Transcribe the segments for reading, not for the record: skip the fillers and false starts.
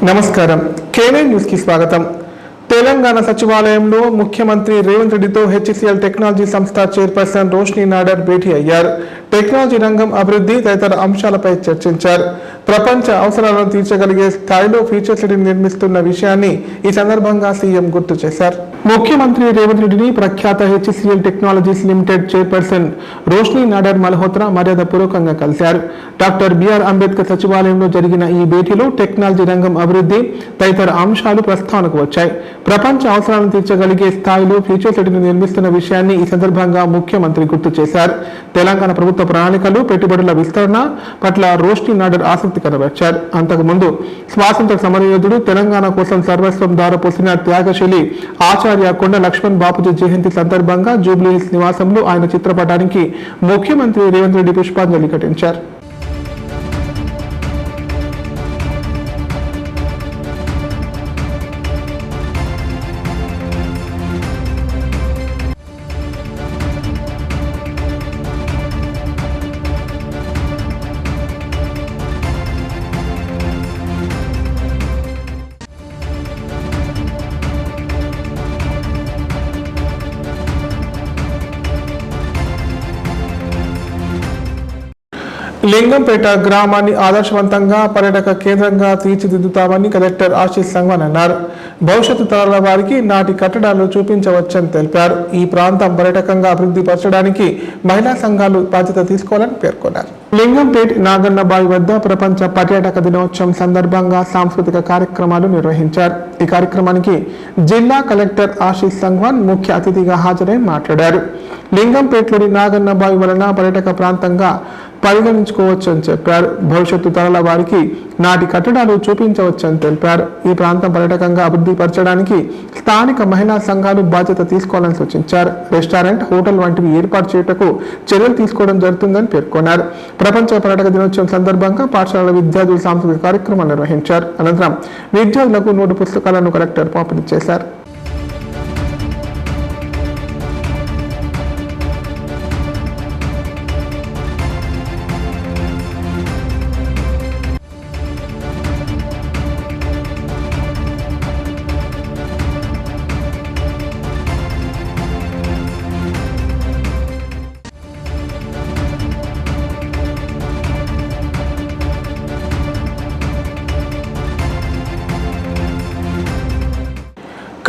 నమస్కారం. కేనే న్యూస్ కి స్వాగతం. తెలంగాణ సచివాలయంలో ముఖ్యమంత్రి రేవంత్ రెడ్డితో హెచ్సిఎల్ టెక్నాలజీ సంస్థ చైర్పర్సన్ రోష్ని నాడర్ భేటీ అయ్యారు. టెక్నాలజీ రంగం అభివృద్ధి తదితర అంశాలపై చర్చించారు. ప్రపంచ అవసరాలను తీర్చగలిగే స్థాయిలో ఫ్యూచర్ సిటీని నిర్మిస్తున్న విషయాన్ని ఈ సందర్భంగా సీఎం గుర్తు చేశారు. ముఖ్యమంత్రి రేవంత్ రెడ్డిని ప్రఖ్యాత HCL Technologies Limited chairperson Roshni Nadar Malhotra మర్యాదపూర్వకంగా కలిశారు. డాక్టర్ బిఆర్ అంబేద్కర్ సచివాలయంలో జరిగిన ఈ భేటీలో టెక్నాలజీ రంగం అభివృద్ధి తదితర అంశాలు ప్రస్తావనకు వచ్చాయి. ప్రపంచ అవసరాలను తీర్చగలిగే స్థాయిలో ఫ్యూచర్ సిటీని నిర్మిస్తున్న విషయాన్ని ఈ సందర్భంగా ముఖ్యమంత్రి గుర్తు చేశారు. తెలంగాణ ప్రభుత్వ ప్రణాళికలు పెట్టుబడుల విస్తరణ పట్ల రోష్ని నాడర్ ఆసక్తి కనబర్చారు. అంతకుముందు స్వాతంత్ర సమరయోధుడు, తెలంగాణ కోసం సర్వస్వం దారపోసిన త్యాగశీలి ఆచార్య కొండ లక్ష్మణ్ బాపూజీ జయంతి సందర్భంగా జూబ్లీహిల్స్ నివాసంలో ఆయన చిత్రపటానికి ముఖ్యమంత్రి రేవంత్ రెడ్డి పుష్పాంజలి ఘటించారు. లింగంపేట గ్రామాన్ని ఆదర్శవంతంగా పర్యాటక కేంద్రంగా తీర్చిదిద్దుతామని కలెక్టర్ ఆశీష్ సంగ్వాన్ అన్నారు. భవిష్యత్తు తరాల వారికి నాటి కట్టడాలు చూపించవచ్చని తెలిపారు. ఈ ప్రాంతం పర్యాటకంగా అభివృద్ధి పరచడానికి మహిళా సంఘాలు బాధ్యత తీసుకోవాలని పేర్కొన్నారు. లింగంపేట్ నాగన్నబావి వద్ద ప్రపంచ పర్యాటక దినోత్సవం సందర్భంగా సాంస్కృతిక కార్యక్రమాలు నిర్వహించారు. ఈ కార్యక్రమానికి జిల్లా కలెక్టర్ ఆశీష్ సంగ్వాన్ ముఖ్య అతిథిగా హాజరై మాట్లాడారు. లింగంపేట్లోని నాగన్నబావి వలన పర్యాటక ప్రాంతంగా పరిగణించుకోవచ్చని చెప్పారు. భవిష్యత్తు తరాల వారికి నాటి కట్టడాలు చూపించవచ్చని తెలిపారు. ఈ ప్రాంతం పర్యాటకంగా అభివృద్ధి పరచడానికి స్థానిక మహిళా సంఘాలు బాధ్యత తీసుకోవాలని సూచించారు. రెస్టారెంట్, హోటల్ వంటివి ఏర్పాటు చేయుటకు చర్యలు తీసుకోవడం జరుగుతుందని పేర్కొన్నారు. ప్రపంచ పర్యాటక దినోత్సవం సందర్భంగా పాఠశాలల విద్యార్థులు సాంస్కృతిక కార్యక్రమాలు నిర్వహించారు. అనంతరం విద్యార్థులకు నోటు పుస్తకాలను కలెక్టర్ పంపిణీ చేశారు.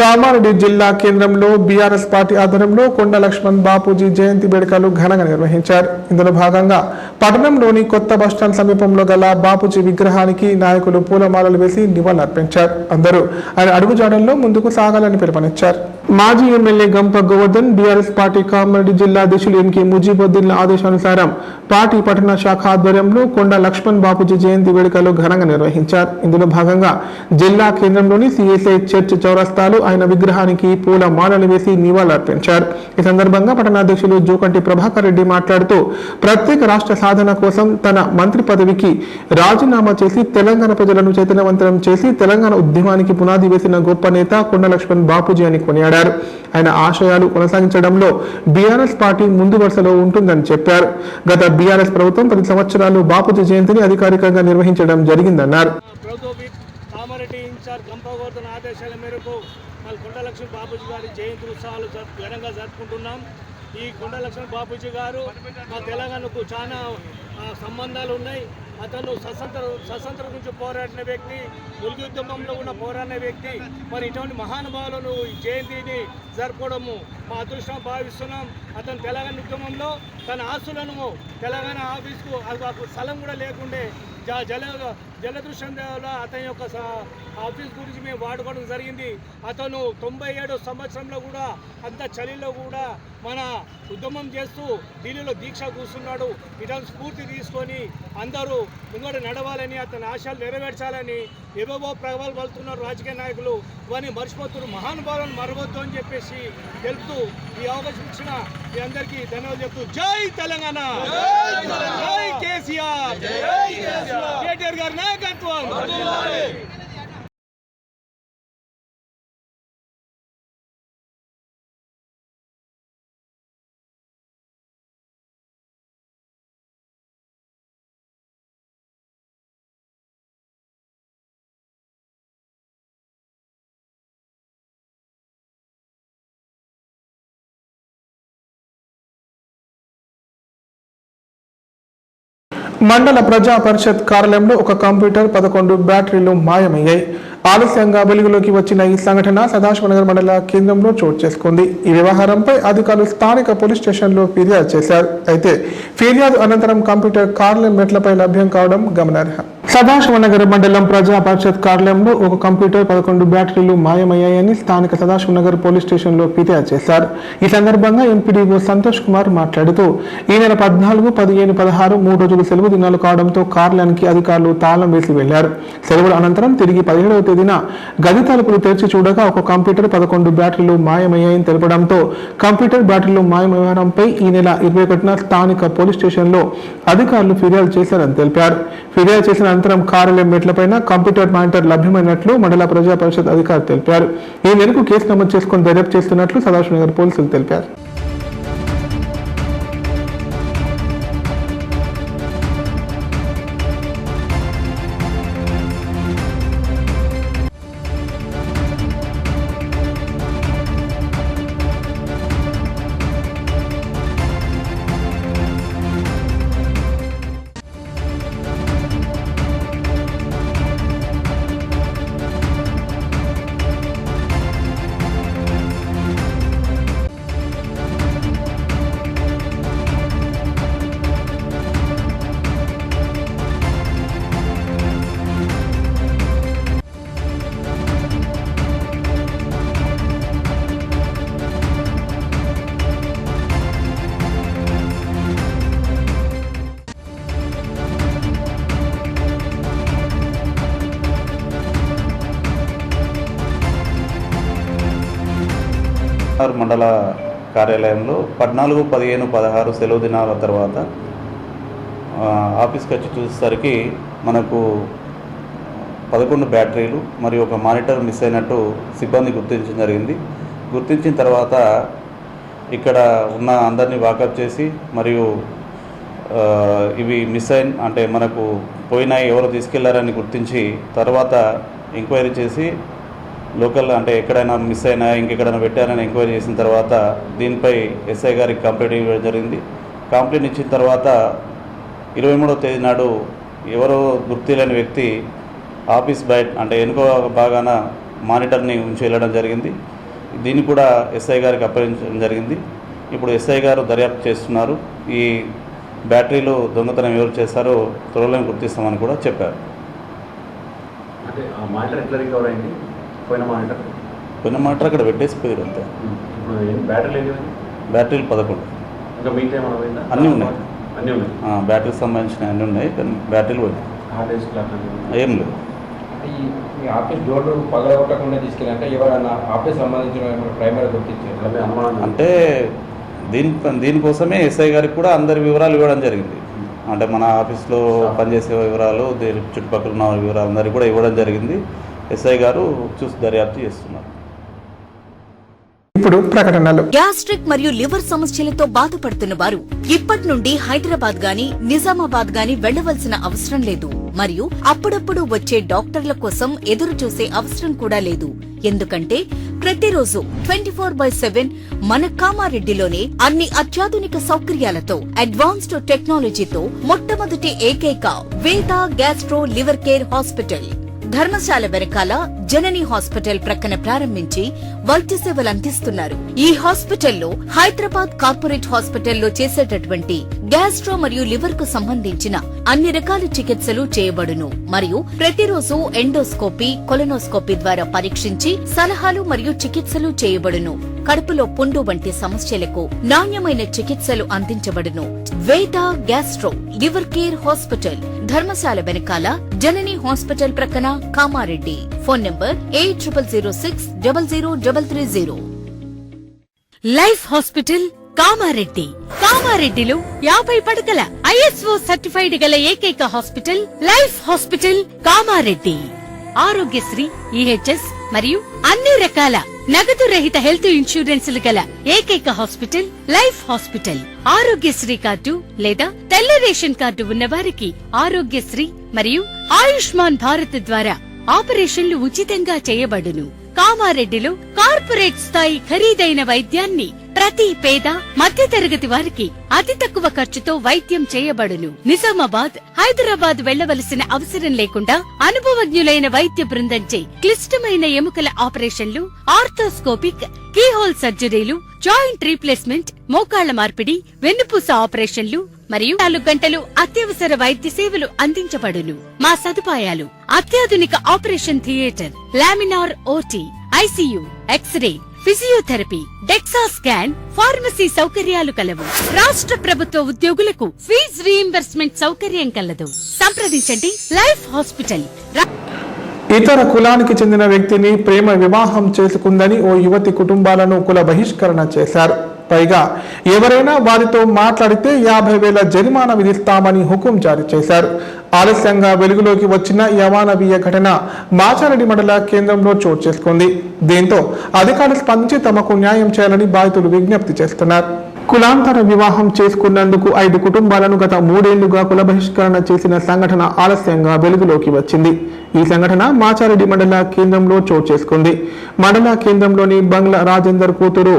కామారెడ్డి జిల్లా కేంద్రంలో బీఆర్ఎస్ పార్టీ ఆధ్వర్యంలో కొండ లక్ష్మణ్ బాపూజీ జయంతి వేడుకలు ఘనంగా నిర్వహించారు. ఇందులో భాగంగా పట్టణంలోని కొత్త బస్టాండ్ సమీపంలో గల బాపూజీ విగ్రహానికి నాయకులు పూలమాలలు వేసి నివాళులర్పించారు. అందరూ ఆయన అడుగుజాడల్లో ముందుకు సాగాలని పిలుపునిచ్చారు. మాజీ ఎమ్మెల్యే గంప గోవర్ధన్, బీఆర్ఎస్ పార్టీ కామారెడ్డి జిల్లా అధ్యక్షులు ఎన్కే ముజీబుద్దీన్ల ఆదేశానుసారం పార్టీ పట్టణ శాఖ ఆధ్వర్యంలో కొండ లక్ష్మణ్ బాపూజీ జయంతి వేడుకలు ఘనంగా నిర్వహించారు. ఇందులో భాగంగా జిల్లా కేంద్రంలోని సిఎస్ఐ చర్చ్ చౌరస్తాలు ఆయన విగ్రహానికి పూల మాలలు వేసి నివాళులర్పించారు. ఈ సందర్భంగా పట్టణాధ్యక్షులు జోకంటి ప్రభాకర్ రెడ్డి మాట్లాడుతూ ప్రత్యేక రాష్ట్ర సాధన కోసం తన మంత్రి పదవికి రాజీనామా చేసి తెలంగాణ ప్రజలను చైతన్యవంతం చేసి తెలంగాణ ఉద్యమానికి పునాది వేసిన గొప్ప నేత కొండ లక్ష్మణ్ బాపూజీ అని కొనియాడారు. ఆయన ఆశయాలు కొనసాగించడంలో బీఆర్ఎస్ పార్టీ ముందు వరుసలో ఉంటుందని చెప్పారు. గత బీఆర్ఎస్ ప్రభుత్వం 10 సంవత్సరాలు బాపూజీ జయంతిని అధికారికంగా నిర్వహించడం జరిగిందన్నారు. కామారెడ్డి ఇన్ఛార్జ్ గంప గోవర్ధన్ ఆదేశాల మేరకు కొండ లక్ష్మణ్ బాపూజీ గారి జయంతి ఉత్సవాలు ఘనంగా జరుపుకుంటున్నాం. ఈ కొండ లక్ష్మణ్ బాపూజీ గారు మా తెలంగాణకు చాలా సంబంధాలు ఉన్నాయి. అతను స్వతంత్ర గురించి పోరాడిన వ్యక్తి, ఉల్గి ఉద్యమంలో ఉన్న పోరాడిన వ్యక్తి. మరి ఇటువంటి మహానుభావులను జయంతిని జరుపుకోవడము మా అదృష్టం భావిస్తున్నాం. అతను తెలంగాణ ఉద్యమంలో తన ఆస్తులను తెలంగాణ ఆఫీస్కు స్థలం కూడా లేకుండే జలదృశ్యంలో అతని యొక్క ఆఫీస్ గురించి మేము వాడుకోవడం జరిగింది. అతను 97 సంవత్సరంలో కూడా అంత చలిలో కూడా మన ఉద్యమం చేస్తూ ఢిల్లీలో దీక్ష కూర్చున్నాడు. ఇటువంటి స్ఫూర్తి తీసుకొని అందరూ ముంగడు నడవాలని, అతని ఆశలు నెరవేర్చాలని ఏవేవో ప్రగల్భాలు పలుతున్నారు రాజకీయ నాయకులు. ఇవన్నీ మర్చిపోతున్నారు. మహానుభావులను మరవద్దు అని చెప్పేసి తెలుపుతూ ఈ అవకాశం ఇచ్చిన మీ అందరికీ ధన్యవాదాలు చెప్తూ జై తెలంగాణ, జై కేసీఆర్, కేటీఆర్ గారి నాయకత్వం. మండల ప్రజా పరిషత్ కార్యాలయంలో ఒక కంప్యూటర్ 11 బ్యాటరీలు మాయమయ్యాయి. ఆలస్యంగా వెలుగులోకి వచ్చిన ఈ సంఘటన సదాశివనగర్ మండల కేంద్రంలో చోటు చేసుకుంది. ఈ వ్యవహారంపై అధికారులు స్థానిక పోలీస్ స్టేషన్లో ఫిర్యాదు చేశారు. అయితే ఫిర్యాదు అనంతరం కంప్యూటర్ కార్యాలయం మెట్లపై లభ్యం కావడం గమనార్హం. సదాశివనగర్ మండలం ప్రజా పరిషత్ కార్యాలయంలో ఒక కంప్యూటర్ 11 బ్యాటరీలు మాయమయ్యాయని స్థానిక సదాశివనగర్ పోలీస్ స్టేషన్లో ఫిర్యాదు చేశారు. ఈ సందర్భంగా ఎంపీడీఓ సంతోష్ కుమార్ మాట్లాడుతూ ఈ నెల 14, 15, 16 3 రోజులు సెలవు దినాలు కావడంతో కార్యాలయానికి అధికారులు తాళం వేసి వెళ్లారు. సెలవుల అనంతరం తిరిగి 17వ తేదీన గది తలుపులు తెరిచి చూడగా ఒక కంప్యూటర్ 11 బ్యాటరీలు మాయమయ్యాయని తెలపడంతో కంప్యూటర్ బ్యాటరీలు మాయమయ్యడంపై ఈ నెల 21న స్థానిక పోలీస్ స్టేషన్లో అధికారులు ఫిర్యాదు చేశారని తెలిపారు. ఫిర్యాదు చేసిన అనంతరం కార్యాలయం మెట్లపైన కంప్యూటర్ మానిటర్ లభ్యమైనట్లు మండల ప్రజా పరిషత్ అధికారులు తెలిపారు. ఈ మేరకు కేసు నమోదు చేసుకుని దర్యాప్తు చేస్తున్నట్లు సదాశివనగర్ పోలీసులు తెలిపారు. మండల కార్యాలయంలో 14, 15, 16 సెలవు దినాల తర్వాత ఆఫీస్కి వచ్చి చూసేసరికి మనకు 11 బ్యాటరీలు మరియు ఒక మానిటర్ మిస్ అయినట్టు సిబ్బంది గుర్తించడం జరిగింది. గుర్తించిన తర్వాత ఇక్కడ ఉన్న అందరినీ వాకప్ చేసి మరియు ఇవి మిస్ అయిన అంటే మనకు పోయినాయి ఎవరు తీసుకెళ్లారని గుర్తించి తర్వాత ఎంక్వైరీ చేసి లోకల్ అంటే ఎక్కడైనా మిస్ అయినా ఇంకెక్కడైనా పెట్టారని ఎంక్వైరీ చేసిన తర్వాత దీనిపై ఎస్ఐ గారికి కంప్లైంట్ ఇవ్వడం జరిగింది. కంప్లైంట్ ఇచ్చిన తర్వాత 23వ తేదీ నాడు ఎవరో గుర్తులేని వ్యక్తి ఆఫీస్ బయట అంటే వెనుక భాగాన మానిటర్ని ఉంచి వెళ్ళడం జరిగింది. దీన్ని కూడా ఎస్ఐ గారికి అప్పగించడం జరిగింది. ఇప్పుడు ఎస్ఐ గారు దర్యాప్తు చేస్తున్నారు. ఈ బ్యాటరీలు దొంగతనం ఎవరు చేస్తారో త్వరలో గుర్తిస్తామని కూడా చెప్పారు. అంటే ఆ మానిటర్ ఎట్లా రికవర్ అయింది? పోయిన మానిటర్ అక్కడ పెట్టేసిపోయారు అంతే. బ్యాటరీలు బ్యాటరీలు 11. ఇంకా మిగతా ఏమైనా పోయిందా? అన్నీ ఉన్నాయి. బ్యాటరీకి సంబంధించిన అన్నీ ఉన్నాయి కానీ బ్యాటరీలు పోయినాయి. హార్డ్ డిస్క్ ఏం లేదు. ఈ ఆఫీస్ డోర్ పగలగొట్టకుండా తీసుకెళ్ళాలంటే ఎవరైనా ఆఫీస్ సంబంధించిన ప్రైమరీ గుర్తించారు అంటే దీనికోసమే ఎస్ఐ గారికి కూడా అందరి వివరాలు ఇవ్వడం జరిగింది. అంటే మన ఆఫీస్లో పనిచేసే వివరాలు చుట్టుపక్కల ఉన్న వివరాలు అందరికీ కూడా ఇవ్వడం జరిగింది. ఎస్ఐ గారు చూసి దర్యాప్తు చేస్తున్నారు. ఇప్పుడు ప్రకటనలు. గ్యాస్ట్రిక్ మరియు లివర్ సమస్యలతో బాధపడుతున్న వారు ఇప్పటి నుండి హైదరాబాద్ గాని నిజామాబాద్ గాని వెళ్లవలసిన అవసరం లేదు. మరియు అప్పుడప్పుడు వచ్చే డాక్టర్ల కోసం ఎదురు చూసే అవసరం కూడా లేదు. ఎందుకంటే ప్రతిరోజు 24/7 మన కామారెడ్డిలోనే అన్ని అత్యాధునిక సౌకర్యాలతో అడ్వాన్స్డ్ టెక్నాలజీతో మొట్టమొదటి ఏకైక వేద gastro liver care hospital Dharamshala వెనకాల జనని హాస్పిటల్ ప్రక్కన ప్రారంభించి వైద్య సేవలు అందిస్తున్నారు. ఈ హాస్పిటల్లో హైదరాబాద్ కార్పొరేట్ హాస్పిటల్లో చేసేటటువంటి గ్యాస్ట్రో మరియు లివర్ కు సంబంధించిన అన్ని రకాల చికిత్సలు చేయబడును. మరియు ప్రతిరోజు ఎండోస్కోపీ, కొలనోస్కోపీ ద్వారా పరీక్షించి సలహాలు మరియు చికిత్సలు చేయబడును. కడుపులో పుండు వంటి సమస్యలకు నాణ్యమైన చికిత్సలు అందించబడును. వేద gastro liver care hospital Dharamshala వెనకాల జనని హాస్పిటల్ ప్రక్కన Kamareddy. Phone number 8006000330. Life hospital Kamareddy. కామారెడ్డిలో 50 పడకల ISO సర్టిఫైడ్ గల ఏకైక hospital life hospital Kamareddy. Aarogyasri, EHS మరియు అన్ని రకాల నగదు రహిత హెల్త్ ఇన్సూరెన్సులు గల ఏకైక hospital life hospital. Aarogyasri card లేదా తెల్ల రేషన్ కార్డు ఉన్నవారికి ఆరోగ్యశ్రీ మరియు ఆయుష్మాన్ భారత్ ద్వారా ఆపరేషన్లు ఉచితంగా చేయబడును. కామారెడ్డిలో కార్పొరేట్ స్థాయి ఖరీదైన వైద్యాన్ని ప్రతి పేద మధ్యతరగతి వారికి అతి తక్కువ ఖర్చుతో వైద్యం చేయబడును. నిజామాబాద్, హైదరాబాద్ వెళ్లవలసిన అవసరం లేకుండా అనుభవజ్ఞులైన వైద్య బృందంచే క్లిష్టమైన ఎముకల ఆపరేషన్లు, ఆర్థోస్కోపిక్, కీహోల్ సర్జరీలు, జాయింట్ రీప్లేస్మెంట్, మోకాళ్ల మార్పిడి, వెన్నుపూస ఆపరేషన్లు మరియు 4 గంటలు అత్యవసర వైద్య సేవలు అందించబడును. మా సదుపాయాలు: అత్యాధునిక operation theatre, laminar OT, ICU, X ray, physiotherapy, DEXA scan, pharmacy సౌకర్యాలు కలవు. రాష్ట్ర ప్రభుత్వ ఉద్యోగులకు ఫీజు రీయింబర్స్మెంట్ సౌకర్యం కలదు. సంప్రదించండి లైఫ్ హాస్పిటల్. ఇతర కులానికి చెందిన వ్యక్తిని ప్రేమ వివాహం చేసుకుందని ఓ యువతి కుటుంబాలను కుల బహిష్కరణ చేశారు. పైగా ఎవరైనా వారితో మాట్లాడితే 50,000 జరిమానా విధిస్తామని హుకుం జారీ చేశారు. ఆలస్యంగా వెలుగులోకి వచ్చిన ఈ అమానవీయ ఘటన మాచారెడ్డి మండల కేంద్రంలో చోటు చేసుకుంది. దీంతో అధికారులు స్పందించి తమకు న్యాయం చేయాలని బాధితులు విజ్ఞప్తి చేస్తున్నారు. కులాంతర వివాహం చేసుకున్నందుకు 5 కుటుంబాలను గత 3 ఏళ్లుగా కుల బహిష్కరణ చేసిన సంఘటన ఆలస్యంగా వెలుగులోకి వచ్చింది. ఈ సంఘటన మాచారెడ్డి మండల కేంద్రంలో చోటు చేసుకుంది. మండల కేంద్రంలోని బంగ్లా రాజేందర్ కూతురు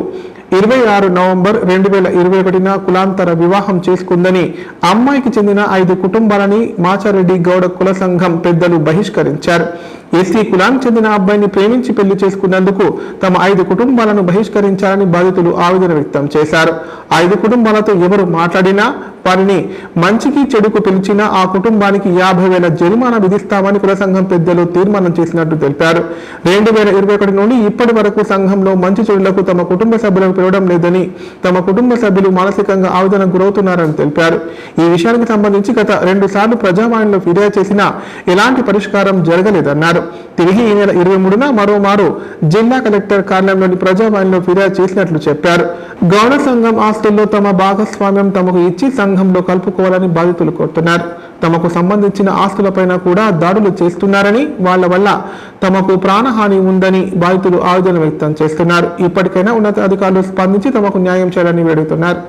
26 నవంబర్ 2021న కులాంతర వివాహం చేసుకుందని అమ్మాయికి చెందిన 5 కుటుంబాలని మాచారెడ్డి గౌడ కుల సంఘం పెద్దలు బహిష్కరించారు. ఎస్సీ కులానికి చెందిన అబ్బాయిని ప్రేమించి పెళ్లి చేసుకున్నందుకు తమ 5 కుటుంబాలను బహిష్కరించారని బాధితులు ఆవేదన వ్యక్తం చేశారు. 5 కుటుంబాలతో ఎవరు మాట్లాడినా, వారిని మంచికి చెడుకు పిలిచినా ఆ కుటుంబానికి 50,000 జరిమానా విధిస్తామని కుల సంఘం పెద్దలు తీర్మానం చేసినట్టు తెలిపారు. 2021 నుండి ఇప్పటి వరకు సంఘంలో మంచి చెడులకు తమ కుటుంబ సభ్యులను పిలవడం లేదని, తమ కుటుంబ సభ్యులు మానసికంగా ఆవేదనకు గురవుతున్నారని తెలిపారు. ఈ విషయానికి సంబంధించి గత 2 సార్లు ప్రజావాణిలో ఫిర్యాదు చేసినా ఎలాంటి పరిష్కారం జరగలేదన్నారు. తిరిగి ఈ నెల 23న మరోమారు జిల్లా కలెక్టర్ కార్యాలయంలోని ప్రజావాణిలో ఫిర్యాదు చేసినట్లు చెప్పారు. గౌడ సంఘం ఆస్తుల్లో తమ భాగస్వామ్యం తమకు ఇచ్చి సంఘంలో కలుపుకోవాలని బాధితులు కోరుతున్నారు. తమకు సంబంధించిన ఆస్తులపైన కూడా దాడులు చేస్తున్నారని, వాళ్ల వల్ల తమకు ప్రాణహాని ఉందని బాధితులు ఆవేదన వ్యక్తం చేస్తున్నారు. ఇప్పటికైనా ఉన్నత అధికారులు స్పందించి తమకు న్యాయం చేయాలని వేడుతున్నారు.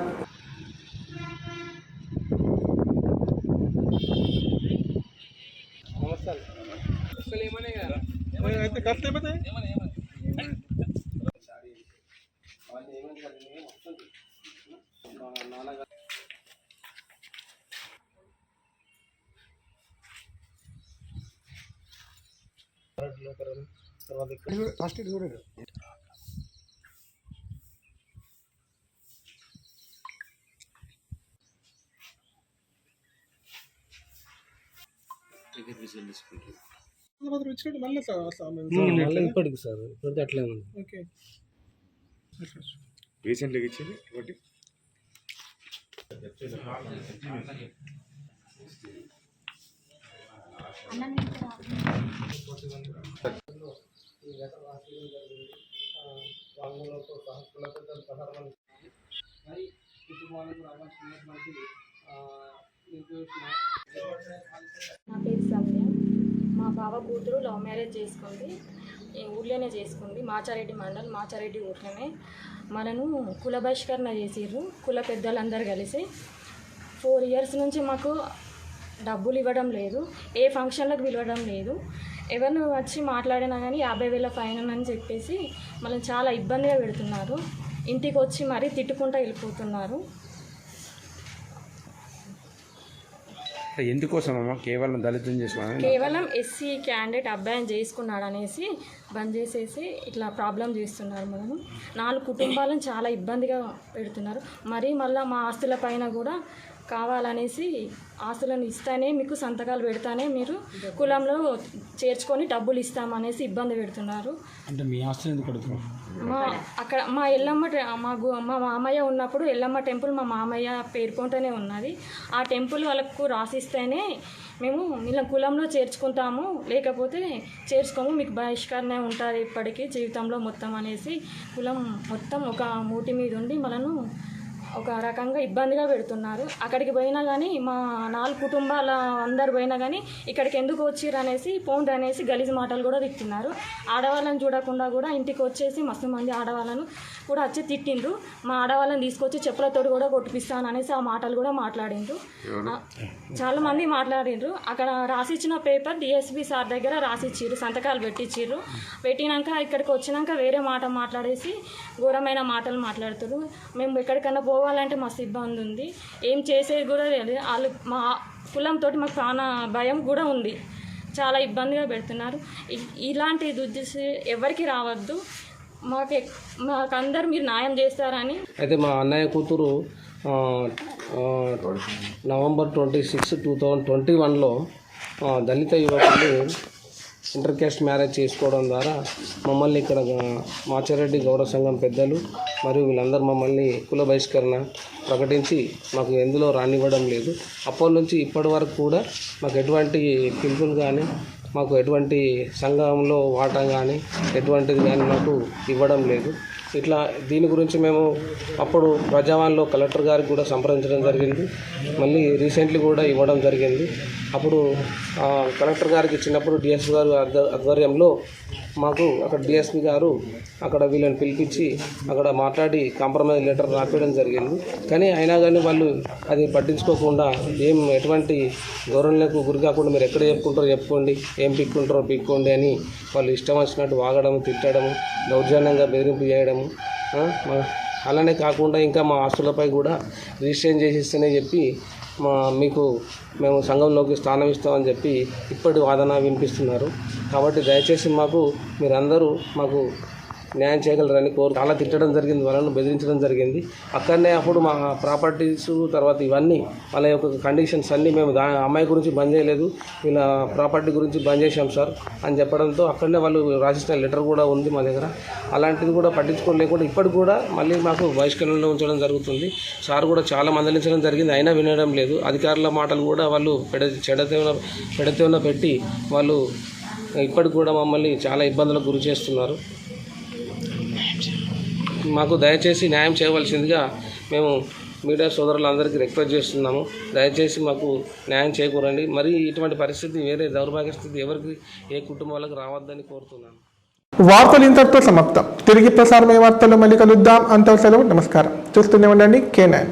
ఇప్పటికి సార్ ఇప్పుడు అట్లే ఉంది. రీసెంట్గా ఇచ్చింది ఒకటి నా పేరు సంధ్య. మా బావ కూతురు లవ్ మ్యారేజ్ చేసుకుంది. ఈ ఊర్లోనే చేసుకుంది. మాచారెడ్డి మండల్, మాచారెడ్డి ఊర్లోనే. మనను కుల బహిష్కరణ చేసిర్రు కుల పెద్దలందరూ కలిసి. 4 ఇయర్స్ నుంచి మాకు డబ్బులు ఇవ్వడం లేదు, ఏ ఫంక్షన్లకు పిలవడం లేదు. ఎవరిని వచ్చి మాట్లాడినా కానీ 50,000 ఫైన్ అని చెప్పేసి మనల్ని చాలా ఇబ్బందిగా పెడుతున్నారు. ఇంటికి వచ్చి మరీ తిట్టుకుంటూ వెళ్ళిపోతున్నారు. ఎందుకోసం అమ్మా? కేవలం దళితం చేసుకున్నాను, కేవలం ఎస్సీ క్యాండిడేట్ అబ్బాయిని చేసుకున్నాడు అనేసి బంద్ చేసేసి ఇట్లా ప్రాబ్లం చేస్తున్నారు. మనము 4 కుటుంబాలను చాలా ఇబ్బందిగా పెడుతున్నారు. మరీ మళ్ళీ మా ఆస్తుల పైన కూడా కావాలనేసి ఆస్తులను ఇస్తానే మీకు సంతకాలు పెడతానే మీరు కులంలో చేర్చుకొని డబ్బులు ఇస్తామనేసి ఇబ్బంది పెడుతున్నారు. అంటే మీ ఆస్తులు ఎందుకు అడుగుతున్నారు? అక్కడ మా ఎల్లమ్మ మా మామయ్య ఉన్నప్పుడు ఎల్లమ్మ టెంపుల్ మా మామయ్య పేరుకుంటూనే ఉన్నది. ఆ టెంపుల్ వాళ్ళకు రాసిస్తేనే మేము వీళ్ళ కులంలో చేర్చుకుంటాము, లేకపోతే చేర్చుకోము, మీకు బహిష్కరణ ఉంటుంది ఇప్పటికీ జీవితంలో మొత్తం అనేసి కులం మొత్తం ఒక మూటి మీద ఉండి మనను ఒక రకంగా ఇబ్బందిగా పెడుతున్నారు. అక్కడికి పోయినా కానీ మా 4 కుటుంబాల అందరు పోయినా కానీ ఇక్కడికి ఎందుకు వచ్చిర్రు అనేసి పోండి అనేసి గలీజ్ మాటలు కూడా తిట్టున్నారు. ఆడవాళ్ళని చూడకుండా కూడా ఇంటికి వచ్చేసి మస్తు మంది ఆడవాళ్ళను కూడా వచ్చి తిట్టిండ్రు. మా ఆడవాళ్ళని తీసుకొచ్చి చెప్పులతోటి కూడా కొట్టిపిస్తాను అనేసి ఆ మాటలు కూడా మాట్లాడిండ్రు. చాలా మంది మాట్లాడిండ్రు. అక్కడ రాసిచ్చిన పేపర్ డిఎస్పి సార్ దగ్గర రాసిచ్చిర్రు, సంతకాలు పెట్టించిర్రు. పెట్టినాక ఇక్కడికి వచ్చినాక వేరే మాట మాట్లాడేసి ఘోరమైన మాటలు మాట్లాడుతారు. మేము ఎక్కడికన్నా పోవాలంటే మస్తు ఇబ్బంది ఉంది, ఏం చేసేది కూడా లేదు. వాళ్ళు మా కులంతో మాకు చాలా భయం కూడా ఉంది, చాలా ఇబ్బందిగా పెడుతున్నారు. ఇలాంటి దుద్దేశం ఎవరికి రావద్దు, మాకందరు మీరు న్యాయం చేస్తారని. అయితే మా అన్నయ్య కూతురు నవంబర్ 26, 2021లో దళిత యువకులు ఇంటర్ క్యాస్ట్ మ్యారేజ్ చేసుకోవడం ద్వారా మమ్మల్ని ఇక్కడ మాచారెడ్డి గౌడ సంఘం పెద్దలు మరియు వీళ్ళందరూ మమ్మల్ని కుల బహిష్కరణ ప్రకటించి మాకు ఎందులో రానివ్వడం లేదు. అప్పటి నుంచి ఇప్పటి వరకు కూడా మాకు ఎటువంటి పిలుపులు కానీ, మాకు ఎటువంటి సంఘంలో వాటా కానీ ఎటువంటిది కానీ మాకు ఇవ్వడం లేదు. ఇట్లా దీని గురించి మేము అప్పుడు ప్రజావాణిలో కలెక్టర్ గారికి కూడా సంప్రదించడం జరిగింది. మళ్ళీ రీసెంట్లీ కూడా ఇవ్వడం జరిగింది. అప్పుడు కలెక్టర్ గారికి ఇచ్చినప్పుడు డిఎస్పీ గారు ఆధ్వర్యంలో మాకు అక్కడ డిఎస్పీ గారు అక్కడ వీళ్ళని పిలిపించి అక్కడ మాట్లాడి కాంప్రమైజ్ లెటర్ రాపించడం జరిగింది. కానీ అయినా కానీ వాళ్ళు అది పట్టించుకోకుండా ఎటువంటి గౌరవలకు గురి కాకుండా మీరు ఎక్కడ చెప్పుకుంటారో చెప్పుకోండి, ఏం పిక్కుంటారో పిక్కోండి అని వాళ్ళు ఇష్టం వచ్చినట్టు వాగడం, తిట్టడం, దౌర్జన్యంగా బెదిరింపు చేయడము. అలానే కాకుండా ఇంకా మా ఆస్తులపై కూడా రిజిస్ట్రేషన్ చేసిస్తేనే చెప్పి మేము సంఘంలోకి స్థానం ఇస్తామని చెప్పి ఇప్పటి వాదన వినిపిస్తున్నారు. కాబట్టి దయచేసి మీరందరూ మాకు న్యాయం చేయగలరని చాలా తిట్టడం జరిగింది, వాళ్ళను బెదిరించడం జరిగింది. అక్కడనే అప్పుడు మా ప్రాపర్టీస్ తర్వాత ఇవన్నీ వాళ్ళ యొక్క కండిషన్స్ అన్నీ మేము అమ్మాయి గురించి బంద్ చేయలేదు, వీళ్ళ ప్రాపర్టీ గురించి బంద్ చేశాం సార్ అని చెప్పడంతో అక్కడనే వాళ్ళు రాసిచ్చిన లెటర్ కూడా ఉంది మా దగ్గర. అలాంటిది కూడా పట్టించుకోలేకుండా ఇప్పటికి కూడా మళ్ళీ మాకు బహిష్కరణలో ఉంచడం జరుగుతుంది. సార్ కూడా చాలా మందలించడం జరిగింది, అయినా వినడం లేదు. అధికారుల మాటలు కూడా వాళ్ళు పెడతేన పెట్టి వాళ్ళు ఇప్పటికి కూడా మమ్మల్ని చాలా ఇబ్బందులకు గురి చేస్తున్నారు. మాకు దయచేసి న్యాయం చేయవలసిందిగా మేము మీడియా సోదరులందరికీ రిక్వెస్ట్ చేస్తున్నాము. దయచేసి మాకు న్యాయం చేకూరండి. మరి ఇటువంటి పరిస్థితి వేరే దౌర్భాగ్య స్థితి ఎవరికి ఏ కుటుంబాలకు రావద్దని కోరుతున్నాను. వార్తలు ఇంతటితో సమాప్తం. తిరిగి ప్రసారమయ్యే వార్తల్లో మళ్ళీ కలుద్దాం. అంత సెలవు. నమస్కారం. చూస్తూనే ఉండండి K9.